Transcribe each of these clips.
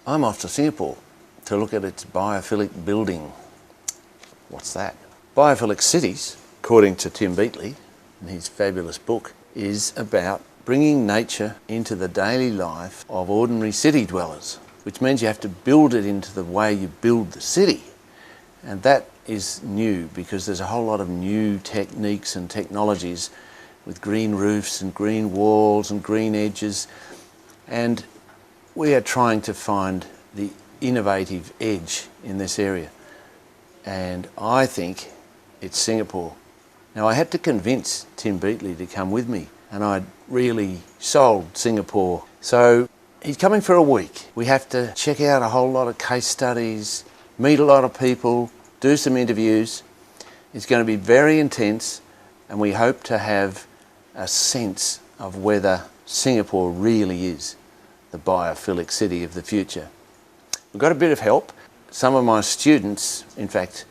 I'm off to Singapore to look at its biophilic building. What's that? Biophilic cities, according to Tim Beatley in his fabulous book, is about bringing nature into the daily life of ordinary city dwellers, which means you have to build it into the way you build the city. And that is new because there's a whole lot of new techniques and technologies with green roofs and green walls and green edges. And we are trying to find the innovative edge in this area. And I think it's Singapore. Now, I had to convince Tim Beatley to come with me, and I'd really sold Singapore. So he's coming for a week. We have to check out a whole lot of case studies, meet a lot of people, do some interviews. It's going to be very intense, and we hope to have a sense of whether Singapore really is the biophilic city of the future. We've got a bit of help. Some of my students, in fact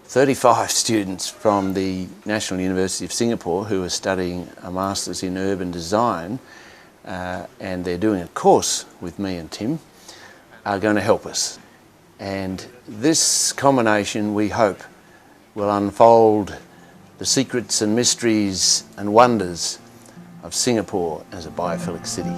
35 students from the National University of Singapore who are studying a Masters in Urban Design, and they're doing a course with me and Tim, are going to help us. And this combination, we hope, will unfold the secrets and mysteries and wonders of Singapore as a biophilic city.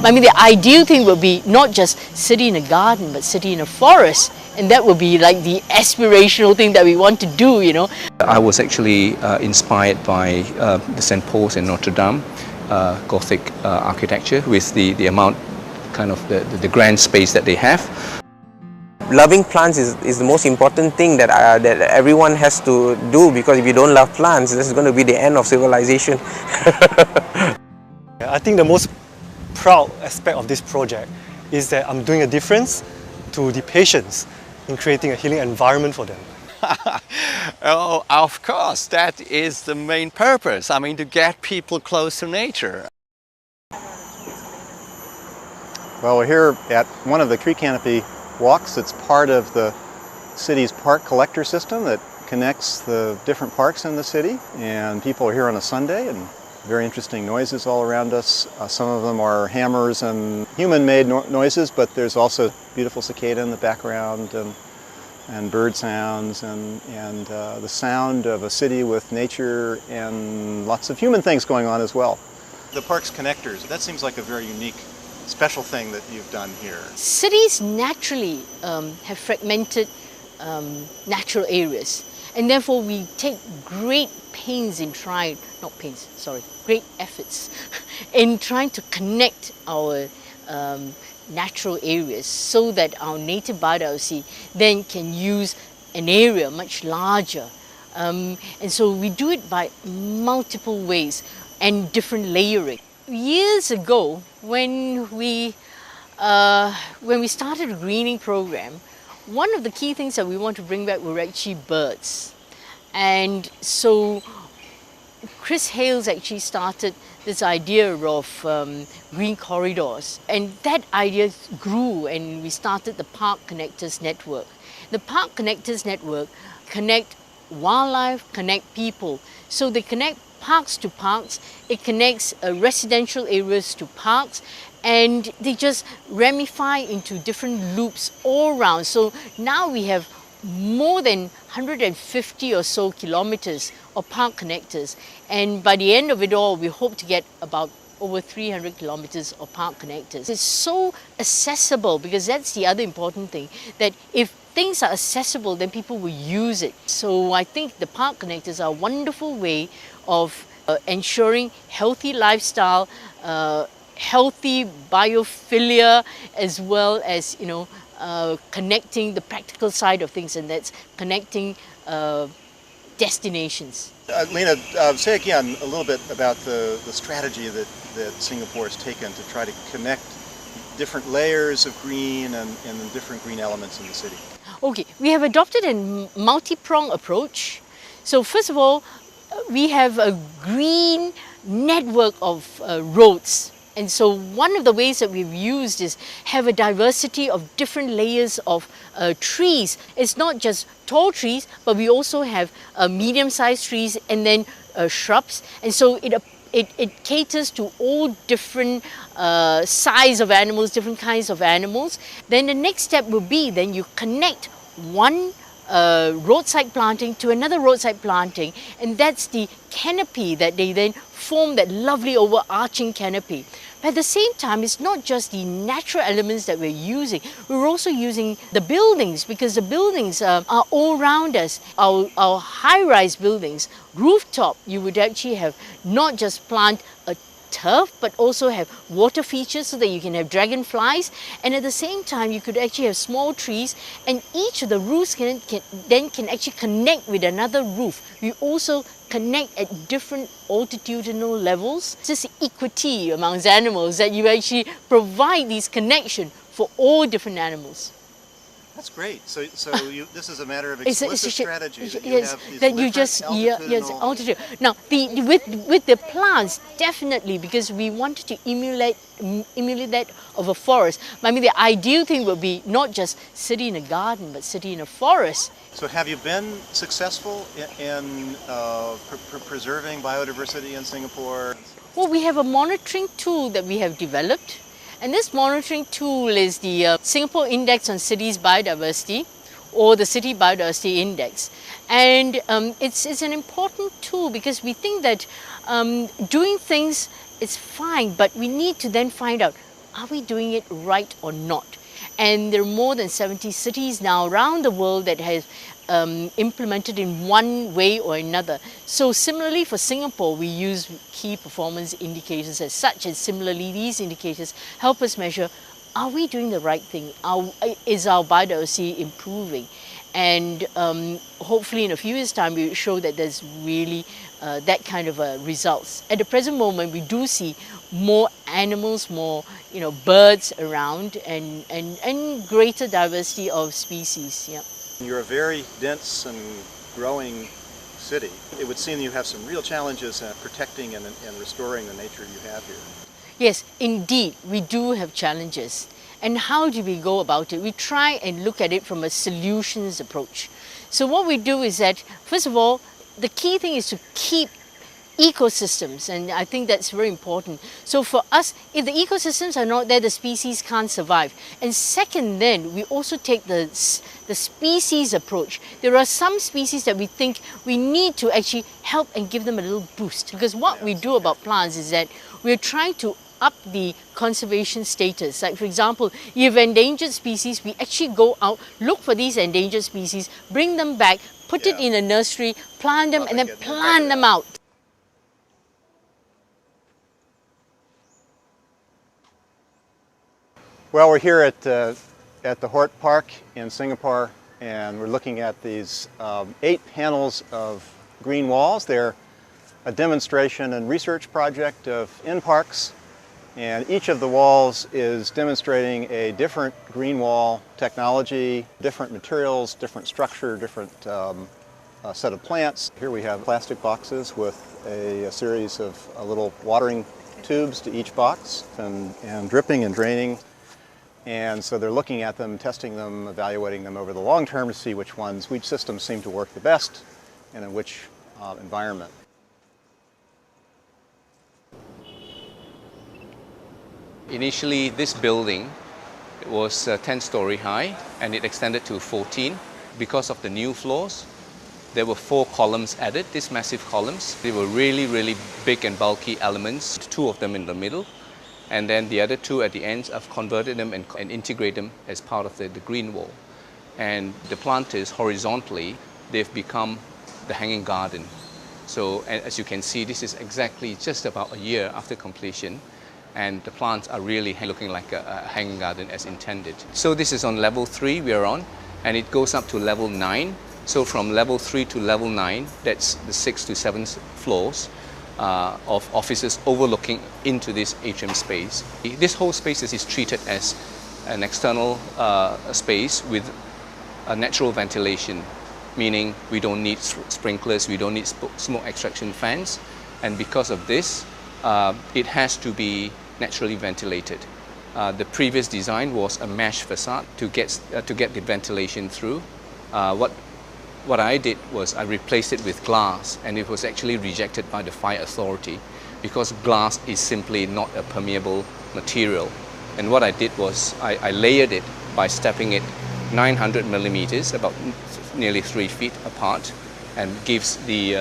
I mean, the ideal thing would be not just city in a garden, but city in a forest. And that would be like the aspirational thing that we want to do, you know. I was actually inspired by the St. Paul's and Notre Dame Gothic architecture with the amount, kind of the grand space that they have. Loving plants is the most important thing that everyone has to do, because if you don't love plants, this is going to be the end of civilization. I think the most proud aspect of this project is that I'm doing a difference to the patients in creating a healing environment for them. Oh, of course, that is the main purpose. I mean, to get people close to nature. Well, we're here at one of the tree canopy walks. It's part of the city's park collector system that connects the different parks in the city, and people are here on a Sunday, and very interesting noises all around us. Some of them are hammers and human-made noises, but there's also beautiful cicada in the background, and bird sounds, and the sound of a city with nature and lots of human things going on as well. The park's connectors, that seems like a very unique, special thing that you've done here. Cities naturally have fragmented natural areas, and therefore we take great pains in trying, great efforts in trying to connect our natural areas so that our native biodiversity then can use an area much larger. And so we do it by multiple ways and different layering. Years ago, when we started a greening program, one of the key things that we want to bring back were actually birds. And so Chris Hales actually started this idea of green corridors, and that idea grew, and we started the Park Connectors Network. The Park Connectors Network connect wildlife, connect people. So they connect parks to parks, it connects residential areas to parks, and they just ramify into different loops all around. So now we have more than 150 or so kilometers of park connectors, and by the end of it all we hope to get about over 300 kilometers of park connectors. It's so accessible, because that's the other important thing, that if things are accessible, then people will use it. So I think the park connectors are a wonderful way of ensuring healthy lifestyle, healthy biophilia, as well as, you know, connecting the practical side of things, and that's connecting destinations. Lena, say again a little bit about the strategy that Singapore has taken to try to connect different layers of green and the different green elements in the city. Okay, we have adopted a multi-pronged approach. So first of all, we have a green network of roads. And so one of the ways that we've used is have a diversity of different layers of trees. It's not just tall trees, but we also have medium-sized trees and then shrubs. And so it caters to all different size of animals, different kinds of animals. Then the next step will be then you connect one roadside planting to another roadside planting, and that's the canopy that they then form, that lovely overarching canopy. But at the same time, it's not just the natural elements that we're using, we're also using the buildings, because the buildings are all around us. Our high-rise buildings, rooftop, you would actually have not just plant a turf, but also have water features so that you can have dragonflies, and at the same time you could actually have small trees, and each of the roofs can actually connect with another roof. We also connect at different altitudinal levels. It's just equity amongst animals that you actually provide these connections for all different animals. That's great. So this is a matter of explicit strategy. Altitude. Now, with the plants, definitely, because we wanted to emulate that of a forest. I mean, the ideal thing would be not just city in a garden, but city in a forest. So have you been successful in preserving biodiversity in Singapore? Well, we have a monitoring tool that we have developed. And this monitoring tool is the Singapore Index on Cities Biodiversity, or the City Biodiversity Index. And it's an important tool because we think that doing things is fine, but we need to then find out, are we doing it right or not? And there are more than 70 cities now around the world that have implemented in one way or another. So similarly for Singapore, we use key performance indicators as such, and similarly these indicators help us measure, are we doing the right thing? Is our biodiversity improving? And hopefully in a few years' time we will show that there's really that kind of results. At the present moment, we do see more animals, more birds around, and greater diversity of species. Yeah. You're a very dense and growing city. It would seem you have some real challenges in protecting and restoring the nature you have here. Yes, indeed, we do have challenges. And how do we go about it? We try and look at it from a solutions approach. So what we do is that, first of all, the key thing is to keep ecosystems, and I think that's very important. So for us, if the ecosystems are not there, the species can't survive. And second, then we also take the species approach. There are some species that we think we need to actually help and give them a little boost, because what we do about plants is that we're trying to up the conservation status. Like for example, you have endangered species, we actually go out, look for these endangered species, bring them back, put it in a nursery, plant them, and then plant them out. Well, we're here at the Hort Park in Singapore, and we're looking at these 8 panels of green walls. They're a demonstration and research project of in-parks, and each of the walls is demonstrating a different green wall technology, different materials, different structure, different set of plants. Here we have plastic boxes with a series of little watering tubes to each box, and dripping and draining. And so they're looking at them, testing them, evaluating them over the long term to see which systems seem to work the best and in which environment. Initially, this building was 10-story high, and it extended to 14. Because of the new floors, there were 4 columns added, these massive columns. They were really, really big and bulky elements, 2 of them in the middle. And then the other 2 at the ends, I've converted them and integrate them as part of the green wall. And the planters, horizontally, they've become the hanging garden. So as you can see, this is exactly just about a year after completion, and the plants are really looking like a hanging garden as intended. So this is on level 3 we are on, and it goes up to level 9. So from level 3 to level 9, that's the 6th to 7th floors. Of offices overlooking into this atrium space. This whole space is treated as an external space with a natural ventilation. meaning we don't need sprinklers, we don't need smoke extraction fans, and because of this, it has to be naturally ventilated. The previous design was a mesh facade to get the ventilation through. What I did was I replaced it with glass, and it was actually rejected by the fire authority because glass is simply not a permeable material. And what I did was I layered it by stepping it 900 millimeters, about nearly 3 feet apart, and gives the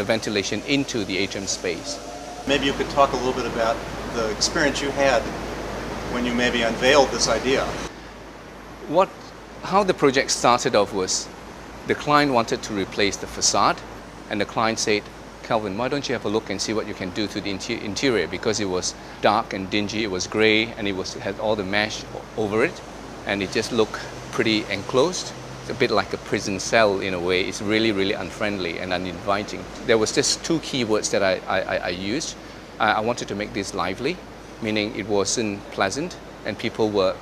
ventilation into the atrium space. Maybe you could talk a little bit about the experience you had when you maybe unveiled this idea. How the project started off was the client wanted to replace the facade, and the client said, Calvin, why don't you have a look and see what you can do to the interior, because it was dark and dingy, it was grey, and it had all the mesh over it, and it just looked pretty enclosed. It's a bit like a prison cell in a way. It's really, really unfriendly and uninviting. There was just 2 key words that I used. I wanted to make this lively, meaning it wasn't pleasant, and people were,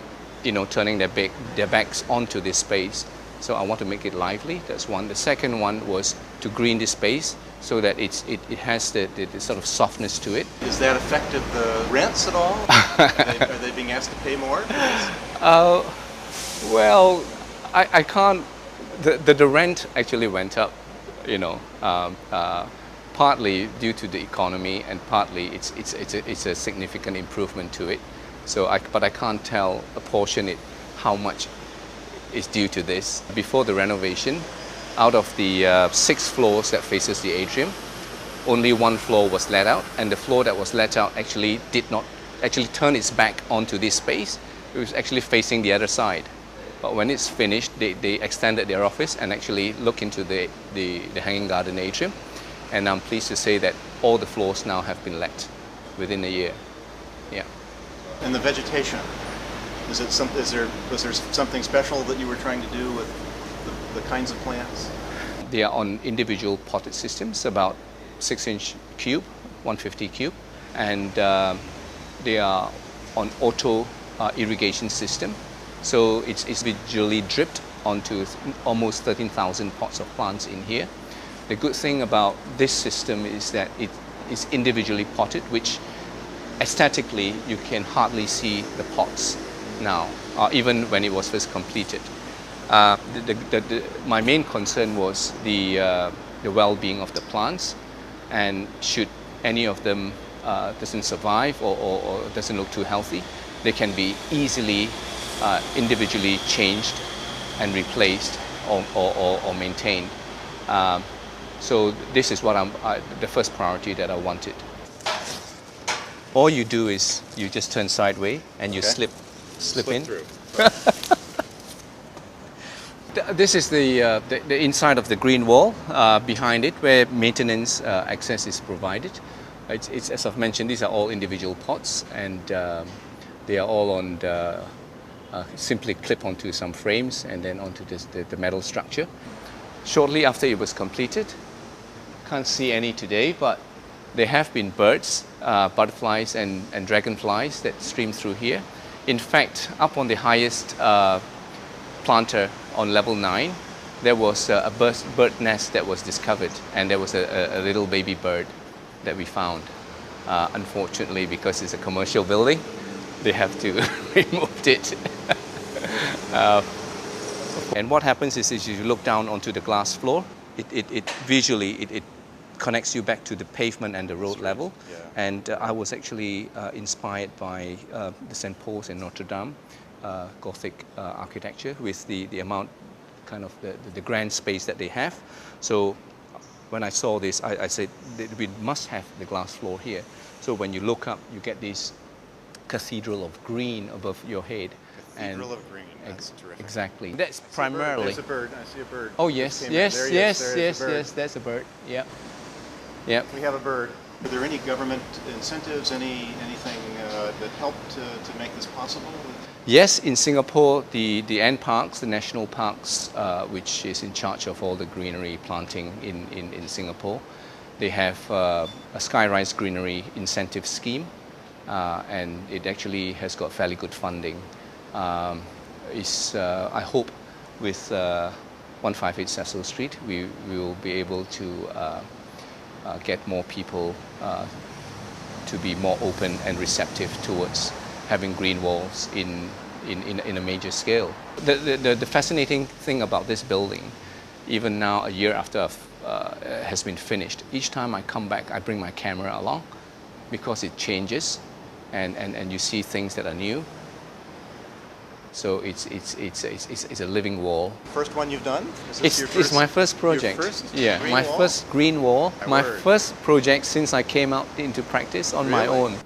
turning their backs onto this space. So I want to make it lively. That's one. The second one was to green this space so that it has the sort of softness to it. Has that affected the rents at all? Are they being asked to pay more for this? Well, I can't. The rent actually went up, partly due to the economy, and partly it's a significant improvement to it. But I can't apportion it how much is due to this. Before the renovation, out of the 6 floors that faces the atrium, only 1 floor was let out, and the floor that was let out actually did not turn its back onto this space. It was actually facing the other side. But when it's finished, they extended their office and actually look into the hanging garden atrium, and I'm pleased to say that all the floors now have been let within a year. Yeah. And the vegetation, was there something special that you were trying to do with the kinds of plants? They are on individual potted systems, about 6-inch cube, 150 cube, and they are on auto irrigation system. So it's visually dripped onto almost 13,000 pots of plants in here. The good thing about this system is that it is individually potted, which aesthetically you can hardly see the pots now, even when it was first completed. My main concern was the well-being of the plants, and should any of them doesn't survive or doesn't look too healthy, they can be easily individually changed and replaced or maintained. So this is what the first priority that I wanted. All you do is you just turn sideways and you slip in. Through. This is the inside of the green wall behind it, where maintenance access is provided. It's as I've mentioned, these are all individual pots, and they are all on simply clip onto some frames and then onto the metal structure. Shortly after it was completed, can't see any today, but there have been birds, butterflies and dragonflies that stream through here. In fact, up on the highest planter on level 9, there was a bird nest that was discovered, and there was a little baby bird that we found. Unfortunately, because it's a commercial building, they have to remove it. And what happens is you look down onto the glass floor, it visually connects you back to the pavement and the road level. Yeah. And I was actually inspired by the St. Paul's and Notre Dame Gothic architecture, with the amount, kind of the grand space that they have. So when I saw this, I said we must have the glass floor here. So when you look up, you get this cathedral of green above your head. Cathedral of green. That's terrific. Exactly. That's primarily. There's a bird. I see a bird. Oh yes, yes, yes. That's a bird. Yeah. Yeah. We have a bird. Are there any government incentives, anything that helped to make this possible? Yes, in Singapore, the NParks, the national parks, which is in charge of all the greenery planting in Singapore, they have a Skyrise Greenery Incentive Scheme, and it actually has got fairly good funding. I hope with 158 Cecil Street, we will be able to get more people to be more open and receptive towards having green walls in a major scale. The fascinating thing about this building, even now a year after has been finished, each time I come back I bring my camera along because it changes and you see things that are new. So it's a living wall. First one you've done? Is this your It's my first project. Your first yeah, green my wall? first green wall. My My word. first project since I came out into practice on my Really? own.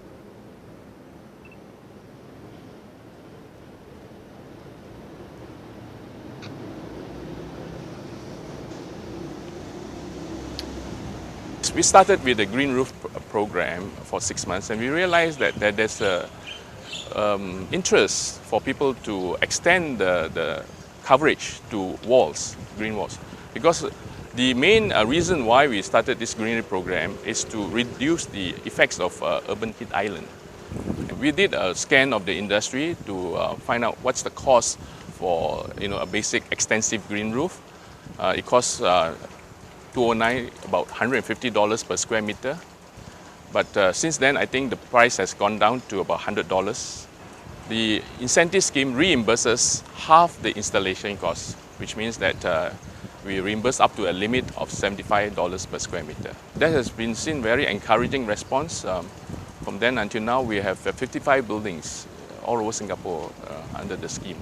We started with the green roof program for 6 months, and we realized that there's a interest for people to extend the coverage to walls, green walls. Because the main reason why we started this greenery program is to reduce the effects of urban heat island. We did a scan of the industry to find out what's the cost for a basic extensive green roof. It costs 2009, about $150 per square meter. But since then, I think the price has gone down to about $100. The incentive scheme reimburses half the installation cost, which means that we reimburse up to a limit of $75 per square meter. That has been seen very encouraging response. From then until now, we have 55 buildings all over Singapore under the scheme.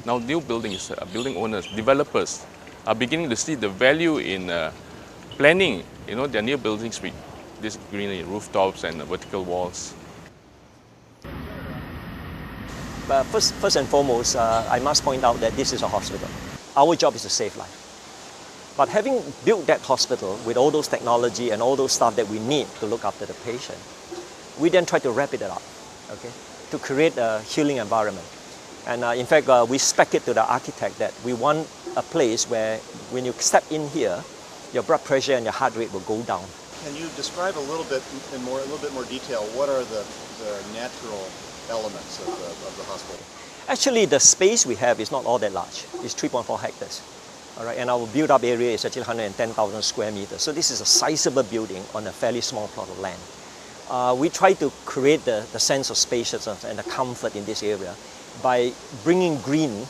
Now, new buildings, building owners, developers are beginning to see the value in planning, their new buildings with this greenery, rooftops and vertical walls. But first and foremost, I must point out that this is a hospital. Our job is to save life. But having built that hospital with all those technology and all those stuff that we need to look after the patient, we then try to wrap it up, okay, to create a healing environment. And in fact, we spec it to the architect that we want a place where when you step in here, your blood pressure and your heart rate will go down. Can you describe a little bit more detail? What are the natural elements of the hospital? Actually, the space we have is not all that large. It's 3.4 hectares. All right, and our built-up area is actually 110,000 square meters. So this is a sizable building on a fairly small plot of land. We try to create the sense of spaciousness and the comfort in this area by bringing green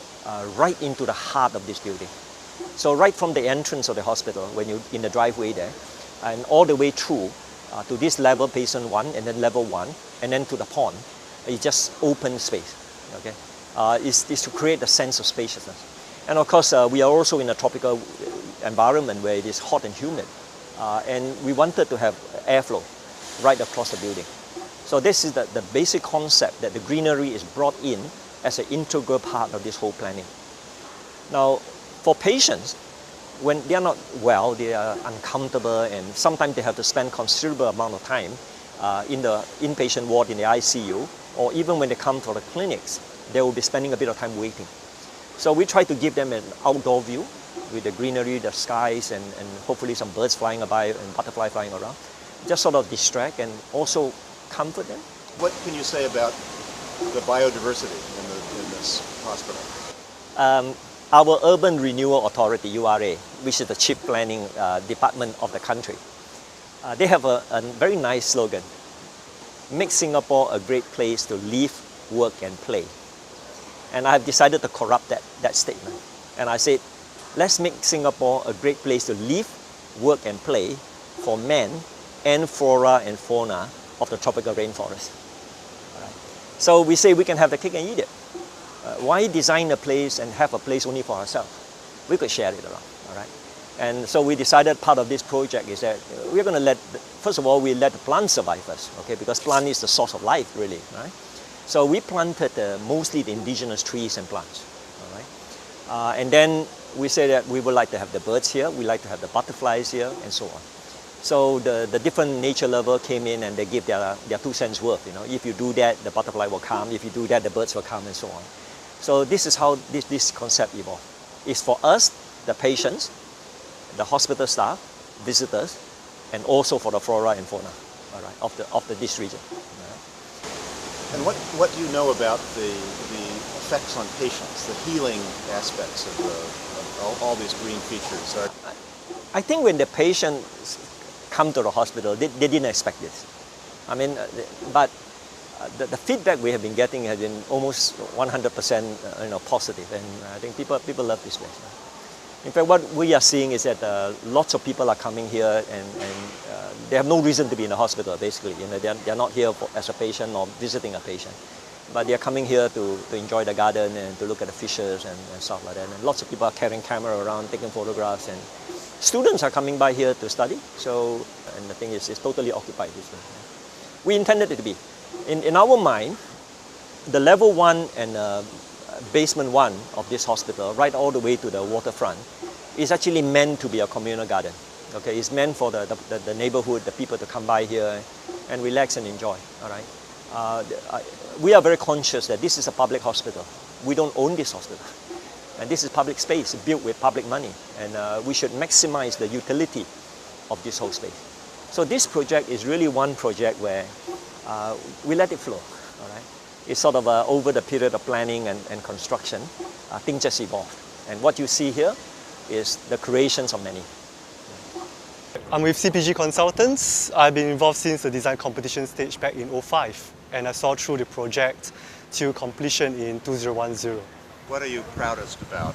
right into the heart of this building. So right from the entrance of the hospital, when you're in the driveway there, and all the way through to this level, basement 1, and then level 1, and then to the pond, it's just open space. Okay, is to create a sense of spaciousness. And of course, we are also in a tropical environment where it is hot and humid, and we wanted to have airflow right across the building. So this is the basic concept that the greenery is brought in as an integral part of this whole planning. Now, for patients, when they are not well, they are uncomfortable, and sometimes they have to spend considerable amount of time in the inpatient ward in the ICU, or even when they come to the clinics, they will be spending a bit of time waiting. So we try to give them an outdoor view with the greenery, the skies, and hopefully some birds flying by and butterfly flying around. Just sort of distract and also comfort them. What can you say about the biodiversity in this hospital? Our Urban Renewal Authority, URA, which is the chief planning department of the country, they have a very nice slogan: make Singapore a great place to live, work and play. And I have decided to corrupt that statement. And I said, let's make Singapore a great place to live, work and play for man and flora and fauna of the tropical rainforest. All right. So we say we can have the cake and eat it. Why design a place and have a place only for ourselves? We could share it around, all right? And so we decided part of this project is that we're going to first of all, we let the plants survive first, okay? Because plant is the source of life, really, right? So we planted mostly the indigenous trees and plants, all right? And then we say that we would like to have the birds here, we like to have the butterflies here, and so on. So the different nature lover came in and they give their 2 cents worth, If you do that, the butterfly will come. If you do that, the birds will come, and so on. So this is how this concept evolved. It's for us, the patients, the hospital staff, visitors, and also for the flora and fauna, all right, of this region. And what do you know about the effects on patients, the healing aspects of all these green features? I think when the patients come to the hospital, they didn't expect this. I mean, but the feedback we have been getting has been almost 100% positive, and I think people love this place. In fact, what we are seeing is that lots of people are coming here, and they have no reason to be in the hospital. Basically, they are not here as a patient or visiting a patient, but they are coming here to enjoy the garden and to look at the fishes and stuff like that. And lots of people are carrying camera around, taking photographs, and students are coming by here to study. So, and the thing is, it's totally occupied this way. We intended it to be. In our mind, the level 1 and basement 1 of this hospital, right all the way to the waterfront, is actually meant to be a communal garden. Okay, it's meant for the neighborhood, the people to come by here and relax and enjoy. All right. We are very conscious that this is a public hospital. We don't own this hospital, and this is public space built with public money, and we should maximize the utility of this whole space. So this project is really one project where we let it flow. All right. It's sort of over the period of planning and construction, things just evolved. And what you see here is the creations of many. I'm with CPG Consultants. I've been involved since the design competition stage back in 2005, and I saw through the project to completion in 2010. What are you proudest about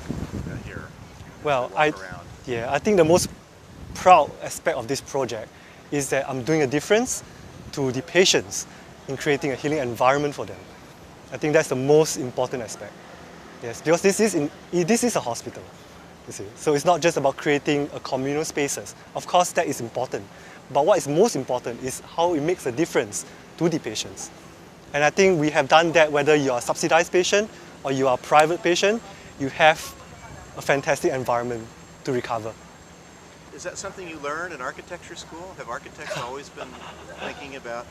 here? Well, I think the most proud aspect of this project is that I'm doing a difference to the patients in creating a healing environment for them. I think that's the most important aspect. Yes, because this is a hospital, you see. So it's not just about creating a communal spaces. Of course, that is important. But what is most important is how it makes a difference to the patients. And I think we have done that whether you are a subsidized patient or you are a private patient, you have a fantastic environment to recover. Is that something you learned in architecture school? Have architects always been thinking about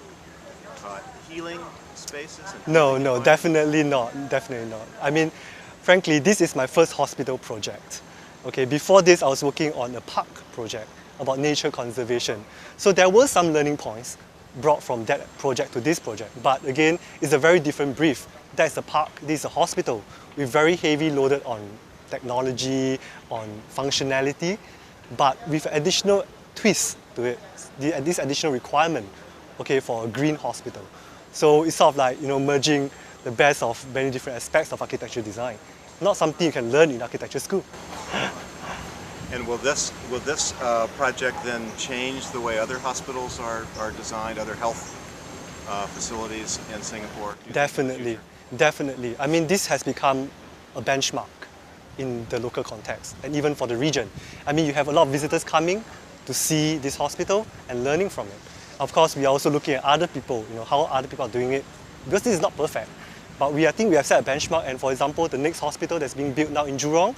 healing spaces? And No, definitely not. Definitely not. I mean, frankly, this is my first hospital project. Okay, before this, I was working on a park project about nature conservation. So there were some learning points brought from that project to this project. But again, it's a very different brief. That's a park, this is a hospital. We're very heavy loaded on technology, on functionality, but with additional twist to it, this additional requirement, okay, for a green hospital. So it's sort of like, merging the best of many different aspects of architecture design. Not something you can learn in architecture school. And will this project then change the way other hospitals are designed, other health facilities in Singapore? Definitely, definitely. I mean, this has become a benchmark in the local context and even for the region. I mean, you have a lot of visitors coming to see this hospital and learning from it. Of course, we are also looking at other people, how other people are doing it, because this is not perfect. But I think we have set a benchmark, and for example, the next hospital that's being built now in Jurong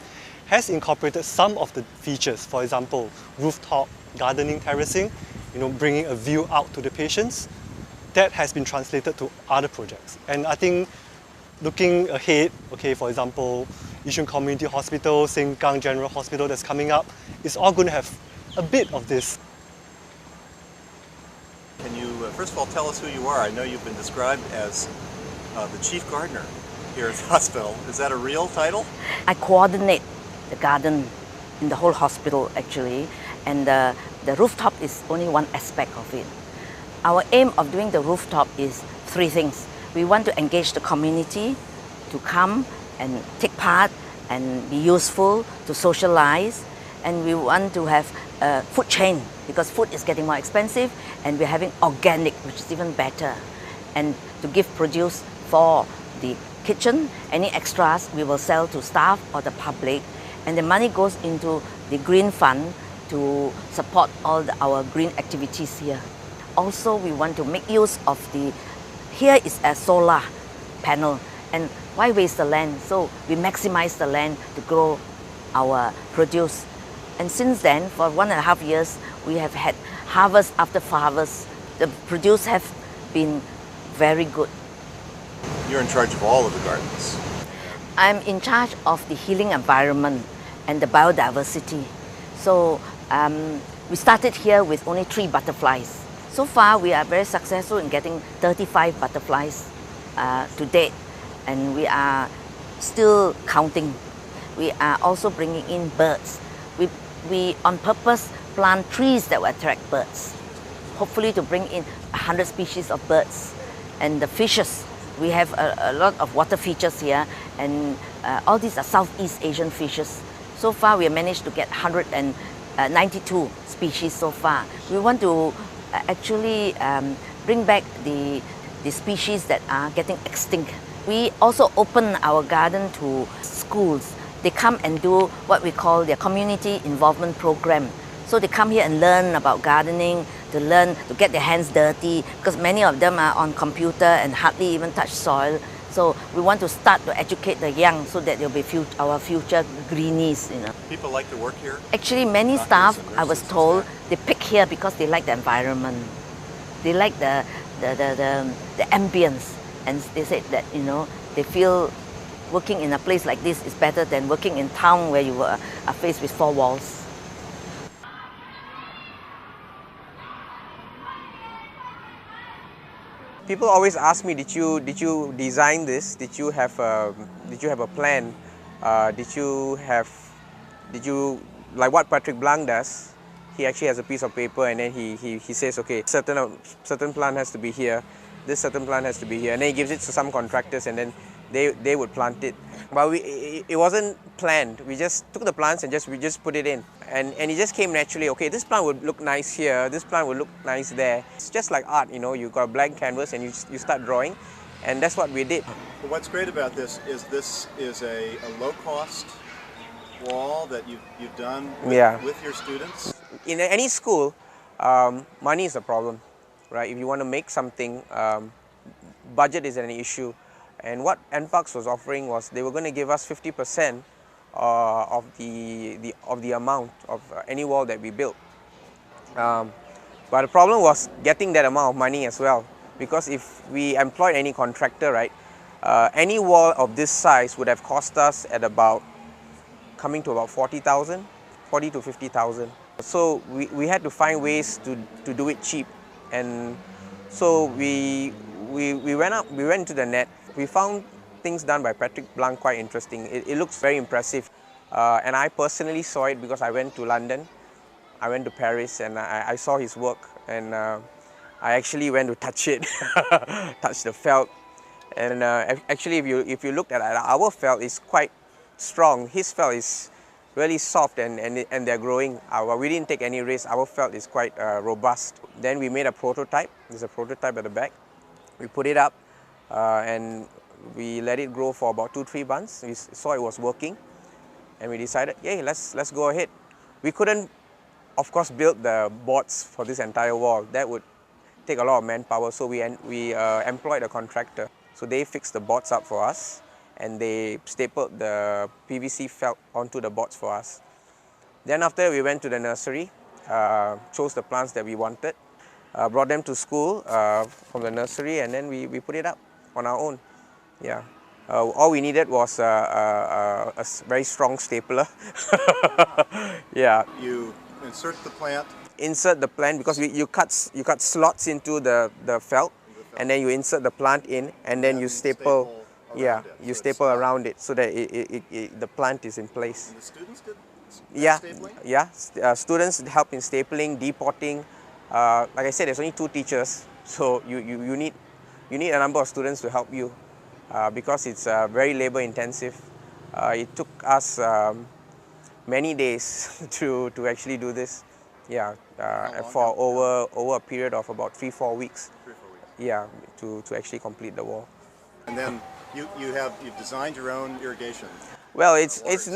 has incorporated some of the features, for example, rooftop gardening terracing, bringing a view out to the patients. That has been translated to other projects. And I think looking ahead, okay, for example, Yishun Community Hospital, Sengkang General Hospital that's coming up, it's all going to have a bit of this. Can you, first of all, tell us who you are? I know you've been described as the chief gardener here at the hospital. Is that a real title? I coordinate the garden in the whole hospital actually, and the rooftop is only one aspect of it. Our aim of doing the rooftop is three things. We want to engage the community to come and take part and be useful, to socialize, and we want to have a food chain because food is getting more expensive, and we're having organic, which is even better, and to give produce for the kitchen. Any extras we will sell to staff or the public, and the money goes into the green fund to support all our green activities here. Also, we want to make use of here is a solar panel, and why waste the land? So we maximize the land to grow our produce. And since then, for 1.5 years, we have had harvest after harvest. The produce have been very good. You're in charge of all of the gardens. I'm in charge of the healing environment and the biodiversity. So we started here with only 3 butterflies. So far, we are very successful in getting 35 butterflies to date, and we are still counting. we are also bringing in birds. We on purpose plant trees that will attract birds, hopefully to bring in 100 species of birds. And the fishes, we have a lot of water features here, and all these are Southeast Asian fishes. So far we have managed to get 192 species so far. We want to actually bring back the species that are getting extinct. We also open our garden to schools. They come and do what we call their community involvement program. So they come here and learn about gardening, to get their hands dirty, because many of them are on computer and hardly even touch soil. So we want to start to educate the young so that they'll be our future greenies, you know. People like to work here? Actually, many staff, I was told, they pick here because they like the environment. They like the ambience. And they said that, you know, they feel working in a place like this is better than working in town where you are faced with four walls. People always ask me, did you design this? Did you have a plan? Did you like what Patrick Blanc does? He actually has a piece of paper and then he says, okay, certain plant has to be here, this certain plant has to be here, and then he gives it to some contractors and then they would plant it. But it wasn't planned. We just took the plants and we just put it in. And it just came naturally. Okay, this plant would look nice here, this plant would look nice there. It's just like art, you know, you've got a blank canvas and you start drawing, and that's what we did. But what's great about this is a low-cost wall that you've done with your students. In any school, money is a problem, right? If you want to make something, budget is an issue. And what NParks was offering was they were going to give us 50% of the amount of any wall that we built. But the problem was getting that amount of money as well, because if we employed any contractor, right, any wall of this size would have cost us at about coming to about 40,000, 40 to 50,000. So we had to find ways to do it cheap, and so we went into the net. We found things done by Patrick Blanc quite interesting. It looks very impressive, and I personally saw it because I went to London, I went to Paris, and I saw his work, and I actually went to touch it, touch the felt, and actually if you looked at our felt, it's quite strong. His felt is really soft and they're growing. We didn't take any risk. Our felt is quite robust. Then we made a prototype. There's a prototype at the back. We put it up. And we let it grow for about 2-3 months. We saw it was working, and we decided, yeah, let's go ahead. We couldn't, of course, build the boards for this entire wall. That would take a lot of manpower, so we employed a contractor. So they fixed the boards up for us, and they stapled the PVC felt onto the boards for us. Then after, we went to the nursery, chose the plants that we wanted, brought them to school from the nursery, and then we put it up on our own. Yeah. All we needed was a very strong stapler. Yeah. You insert the plant. Insert the plant because you cut slots into the felt, and then you insert the plant in, and then you staple. Yeah, you staple around it so that the plant is in place. And the students did stapling? Yeah. Students help in stapling, depotting. Like I said, there's only 2 teachers, so you need a number of students to help you because it's very labor intensive. It took us many days to actually do this. Yeah, for over a period of about 3-4 weeks. 3 or 4 weeks. Yeah, to actually complete the wall. And then you've designed your own irrigation. Well, it's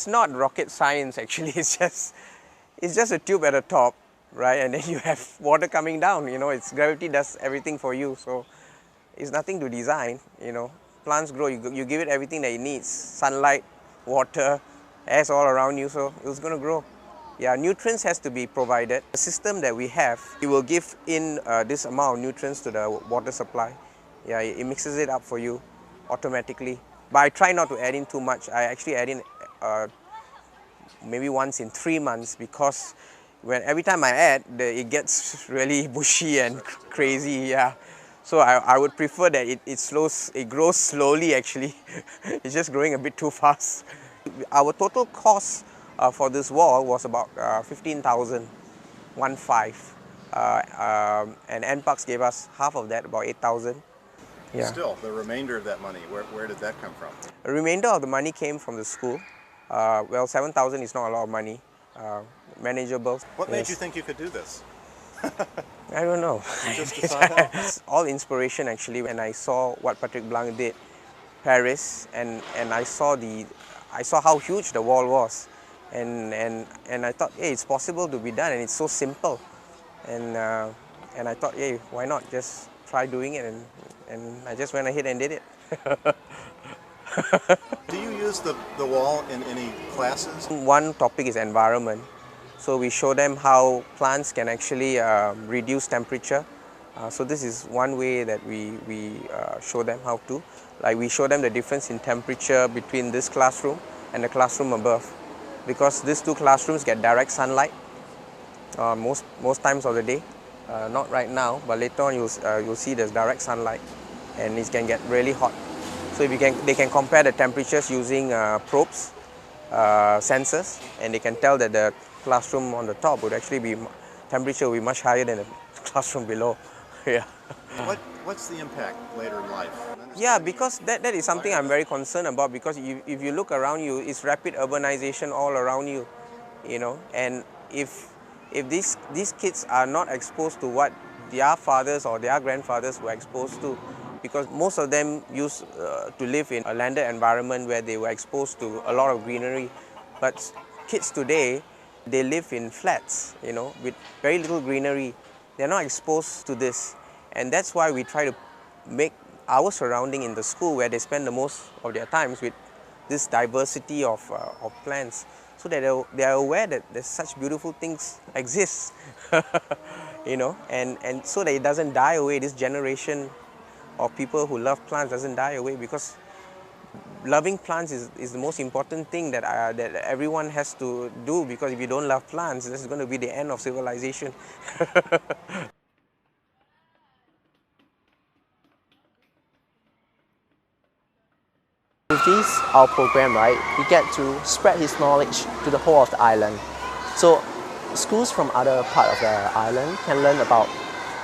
not rocket science actually. It's just a tube at the top, right? And then you have water coming down. You know, gravity does everything for you. So it's nothing to design. You know, plants grow. You give it everything that it needs: sunlight, water, air's all around you. So it's going to grow. Yeah, nutrients has to be provided. The system that we have, it will give in this amount of nutrients to the water supply. Yeah, it mixes it up for you automatically. But I try not to add in too much. I actually add in maybe once in 3 months, because every time I add, it gets really bushy and crazy. Yeah, So I would prefer that it grows slowly actually. It's just growing a bit too fast. Our total cost for this wall was about 15,000, 1.5. And NParks gave us half of that, about 8,000. Yeah. Still, the remainder of that money, where did that come from? The remainder of the money came from the school. Well, 7,000 is not a lot of money. Manageable. What made you think you could do this? I don't know. Just decide that? It's all inspiration actually. When I saw what Patrick Blanc did, Paris, and I saw how huge the wall was, and I thought, hey, it's possible to be done, and it's so simple, and I thought, hey, why not just try doing it, and I just went ahead and did it. Do you use the wall in any classes? One topic is environment. So we show them how plants can actually reduce temperature. So this is one way that we show them how to. Like we show them the difference in temperature between this classroom and the classroom above. Because these two classrooms get direct sunlight most times of the day. Not right now, but later on you'll see there's direct sunlight and it can get really hot. So they can compare the temperatures using probes, sensors, and they can tell that the classroom on the top would actually be, temperature will be much higher than the classroom below. Yeah. What's the impact later in life? Yeah, because that is something I'm very concerned about, because if you look around you, it's rapid urbanization all around you, you know, and if these kids are not exposed to what their fathers or their grandfathers were exposed to, because most of them used to live in a landed environment where they were exposed to a lot of greenery, but kids today, they live in flats, you know, with very little greenery. They're not exposed to this, and that's why we try to make our surrounding in the school where they spend the most of their times with this diversity of plants, so that they are aware that there's such beautiful things exist, you know, and so that it doesn't die away. This generation of people who love plants doesn't die away, because loving plants is the most important thing that everyone has to do, because if you don't love plants, this is going to be the end of civilization. With this, our program, right, we get to spread his knowledge to the whole of the island. So schools from other part of the island can learn about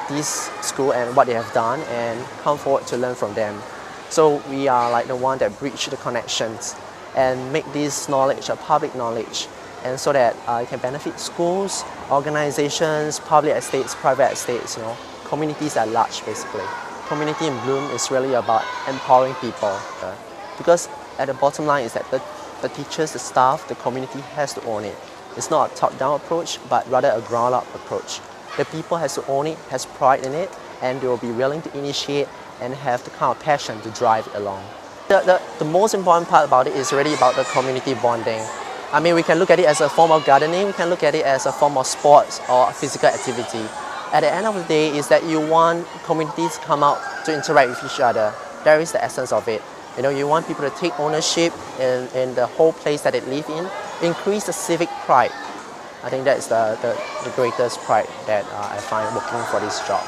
this school and what they have done and come forward to learn from them. So we are like the one that bridge the connections and make this knowledge a public knowledge, and so that it can benefit schools, organizations, public estates, private estates, you know, communities at large basically. Community in Bloom is really about empowering people. Because at the bottom line is that the teachers, the staff, the community has to own it. It's not a top-down approach, but rather a ground-up approach. The people has to own it, has pride in it, and they will be willing to initiate and have the kind of passion to drive it along. The most important part about it is really about the community bonding. I mean, we can look at it as a form of gardening, we can look at it as a form of sports or physical activity. At the end of the day is that you want communities to come out to interact with each other. That is the essence of it. You know, you want people to take ownership in the whole place that they live in, increase the civic pride. I think that's the greatest pride that I find working for this job.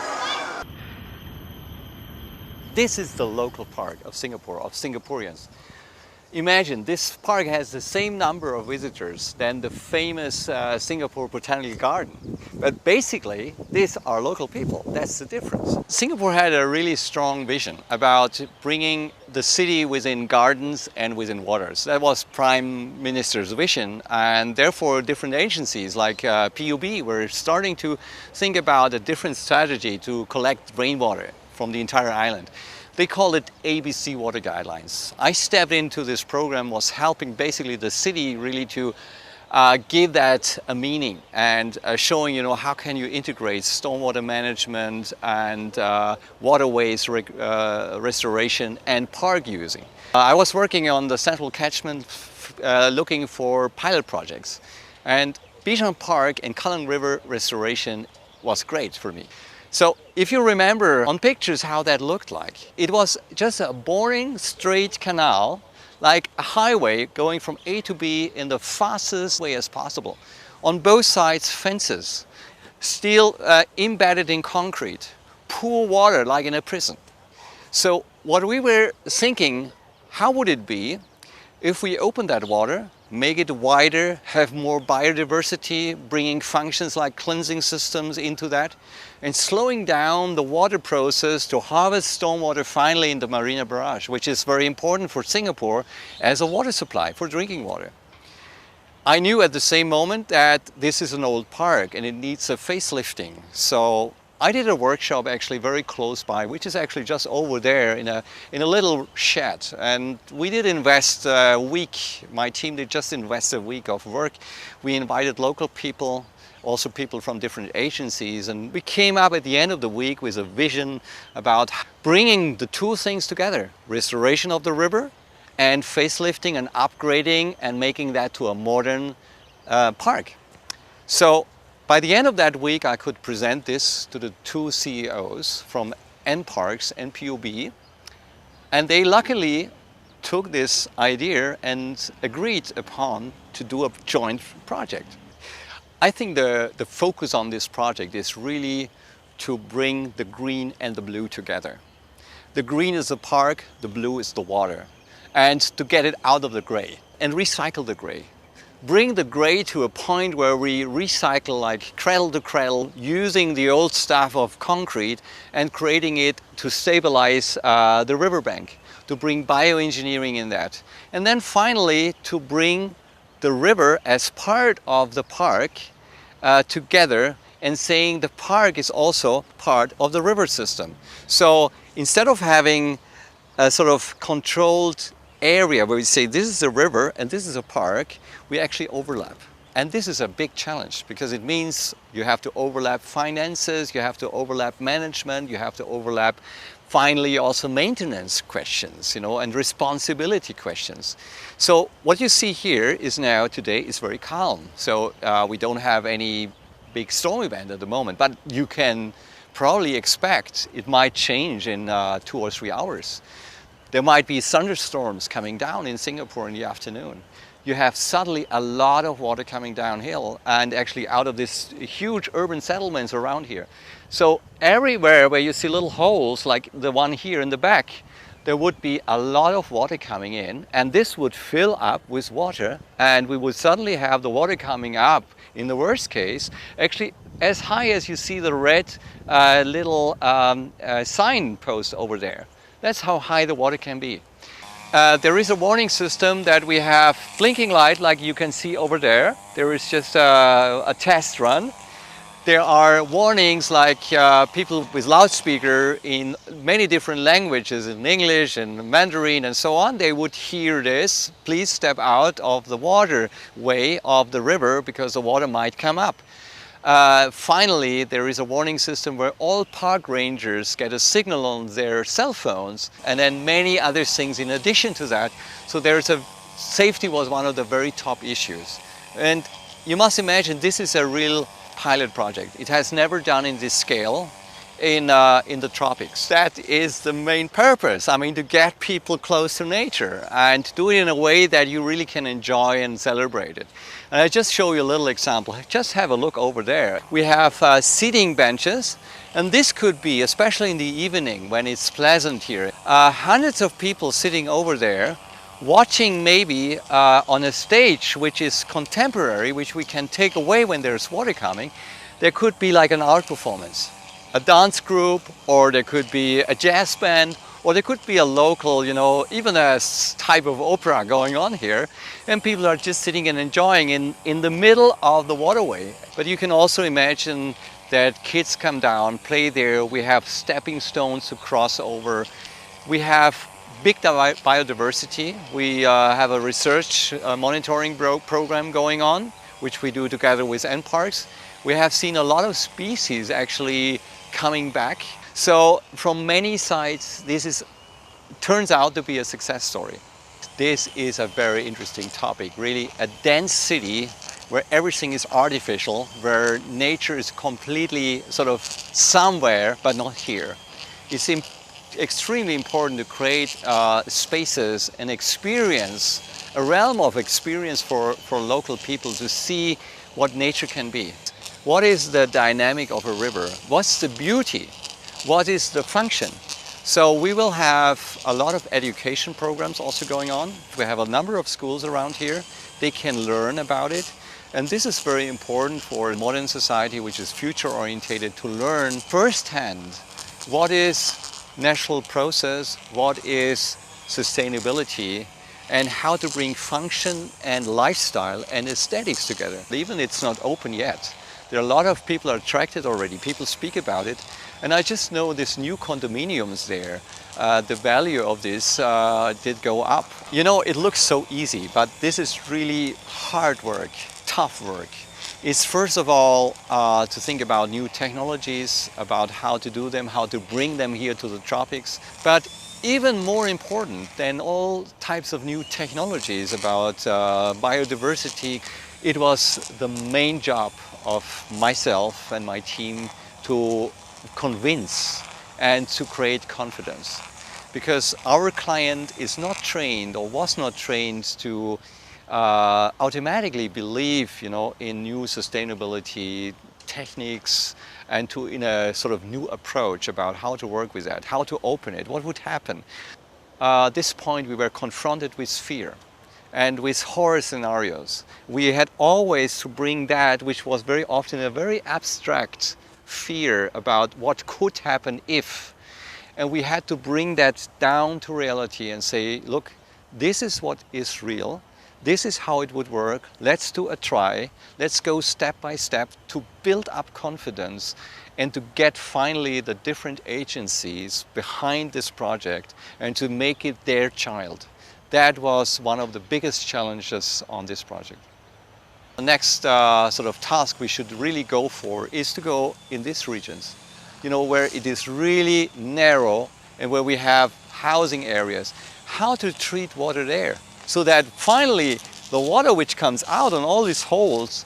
This is the local park of Singapore, of Singaporeans. Imagine this park has the same number of visitors than the famous Singapore Botanical Garden. But basically, these are local people. That's the difference. Singapore had a really strong vision about bringing the city within gardens and within waters. That was Prime Minister's vision, and therefore different agencies like PUB were starting to think about a different strategy to collect rainwater from the entire island. They call it ABC Water Guidelines. I stepped into this program, was helping basically the city really to give that a meaning and showing, you know, how can you integrate stormwater management and waterways restoration and park using. I was working on the central catchment looking for pilot projects, and Bishan Park and Kallang River restoration was great for me. So if you remember on pictures how that looked like, it was just a boring straight canal, like a highway going from A to B in the fastest way as possible. On both sides, fences, steel embedded in concrete, pool water like in a prison. So what we were thinking, how would it be if we open that water, make it wider, have more biodiversity, bringing functions like cleansing systems into that, and slowing down the water process to harvest stormwater finally in the Marina Barrage, which is very important for Singapore as a water supply for drinking water. I knew at the same moment that this is an old park and it needs a facelifting. So I did a workshop actually very close by, which is actually just over there in a little shed. And we did invest a week, my team did just invest a week of work. We invited local people, also people from different agencies, and we came up at the end of the week with a vision about bringing the two things together, restoration of the river and facelifting and upgrading and making that to a modern park. So by the end of that week, I could present this to the two CEOs from NParks and PUB, and they luckily took this idea and agreed upon to do a joint project. I think the focus on this project is really to bring the green and the blue together. The green is the park, the blue is the water, and to get it out of the gray and recycle the gray. Bring the gray to a point where we recycle like cradle to cradle, using the old stuff of concrete and creating it to stabilize the riverbank, to bring bioengineering in that. And then finally to bring the river as part of the park together, and saying the park is also part of the river system. So instead of having a sort of controlled area where we say this is a river and this is a park, we actually overlap. And this is a big challenge because it means you have to overlap finances, you have to overlap management, you have to overlap finally also maintenance questions, and responsibility questions. So what you see here is now today is very calm. So we don't have any big storm event at the moment, but you can probably expect it might change in 2 or 3 hours. There might be thunderstorms coming down in Singapore in the afternoon. You have suddenly a lot of water coming downhill and actually out of this huge urban settlements around here. So everywhere where you see little holes like the one here in the back, there would be a lot of water coming in, and this would fill up with water, and we would suddenly have the water coming up, in the worst case, actually as high as you see the red little sign post over there. That's how high the water can be. There is a warning system that we have blinking light like you can see over there. There is just a test run. There are warnings like people with loudspeaker in many different languages, in English and Mandarin and so on. They would hear this, please step out of the waterway of the river because the water might come up. Finally, there is a warning system where all park rangers get a signal on their cell phones, and then many other things in addition to that. So safety was one of the very top issues. And you must imagine this is a real pilot project. It has never done in this scale in the tropics. That is the main purpose. I mean, to get people close to nature and do it in a way that you really can enjoy and celebrate it. And I just show you a little example. Just have a look over there. We have seating benches, and this could be, especially in the evening when it's pleasant here, hundreds of people sitting over there watching maybe on a stage which is contemporary, which we can take away when there's water coming. There could be like an art performance, a dance group, or there could be a jazz band, or there could be a local, even a type of opera going on here, and people are just sitting and enjoying in the middle of the waterway. But you can also imagine that kids come down, play there. We have stepping stones to cross over. We have big biodiversity. We have a research monitoring program going on, which we do together with NParks. We have seen a lot of species actually coming back. So from many sides, this turns out to be a success story. This is a very interesting topic, really a dense city where everything is artificial, where nature is completely sort of somewhere, but not here. It's extremely important to create spaces and experience, a realm of experience for local people to see what nature can be. What is the dynamic of a river? What's the beauty what is the function? So we will have a lot of education programs also going on. We have a number of schools around here. They can learn about it. And this is very important for a modern society which is future orientated to learn firsthand what is natural process, what is sustainability, and how to bring function and lifestyle and aesthetics together. Even it's not open yet. There are a lot of people are attracted already. People speak about it. And I just know this new condominiums there, the value of this did go up. You know, it looks so easy, but this is really hard work, tough work. It's first of all to think about new technologies, about how to do them, how to bring them here to the tropics. But even more important than all types of new technologies about biodiversity, it was the main job of myself and my team to convince and to create confidence. Because our client is not trained or was not trained to automatically believe, you know, in new sustainability techniques and to in a sort of new approach about how to work with that, how to open it, what would happen. At this point we were confronted with fear and with horror scenarios. We had always to bring that, which was very often a very abstract fear about what could happen if. And we had to bring that down to reality and say, look, this is what is real. This is how it would work. Let's do a try. Let's go step by step to build up confidence and to get finally the different agencies behind this project and to make it their child. That was one of the biggest challenges on this project. The next sort of task we should really go for is to go in these regions, you know, where it is really narrow and where we have housing areas, how to treat water there so that finally the water which comes out on all these holes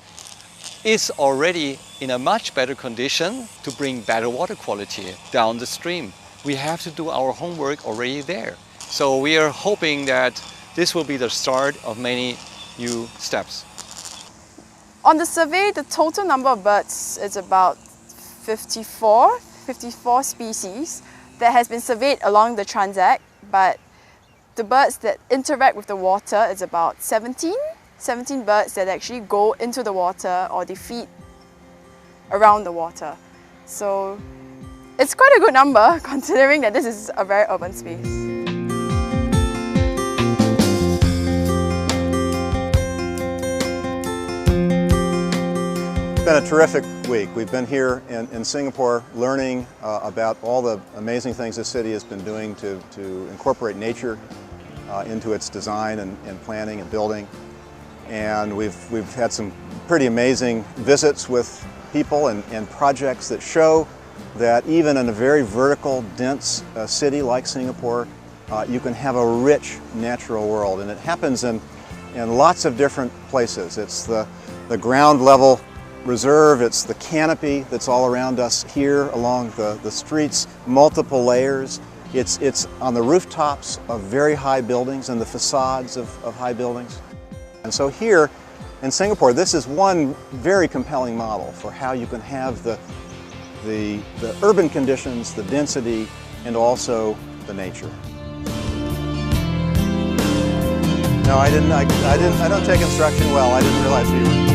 is already in a much better condition to bring better water quality down the stream. We have to do our homework already there. So we are hoping that this will be the start of many new steps. On the survey, the total number of birds is about 54 species that has been surveyed along the Transact, but the birds that interact with the water is about 17 birds that actually go into the water or they feed around the water. So it's quite a good number considering that this is a very urban space. It's been a terrific week. We've been here in Singapore learning about all the amazing things the city has been doing to incorporate nature into its design and planning and building. And we've had some pretty amazing visits with people and projects that show that even in a very vertical, dense city like Singapore, you can have a rich natural world. And it happens in lots of different places. It's the ground level reserve, it's the canopy that's all around us here along the streets, multiple layers. It's on the rooftops of very high buildings and the facades of high buildings. And so here in Singapore, this is one very compelling model for how you can have the urban conditions, the density, and also the nature. No, I don't take instruction well. I didn't realize we were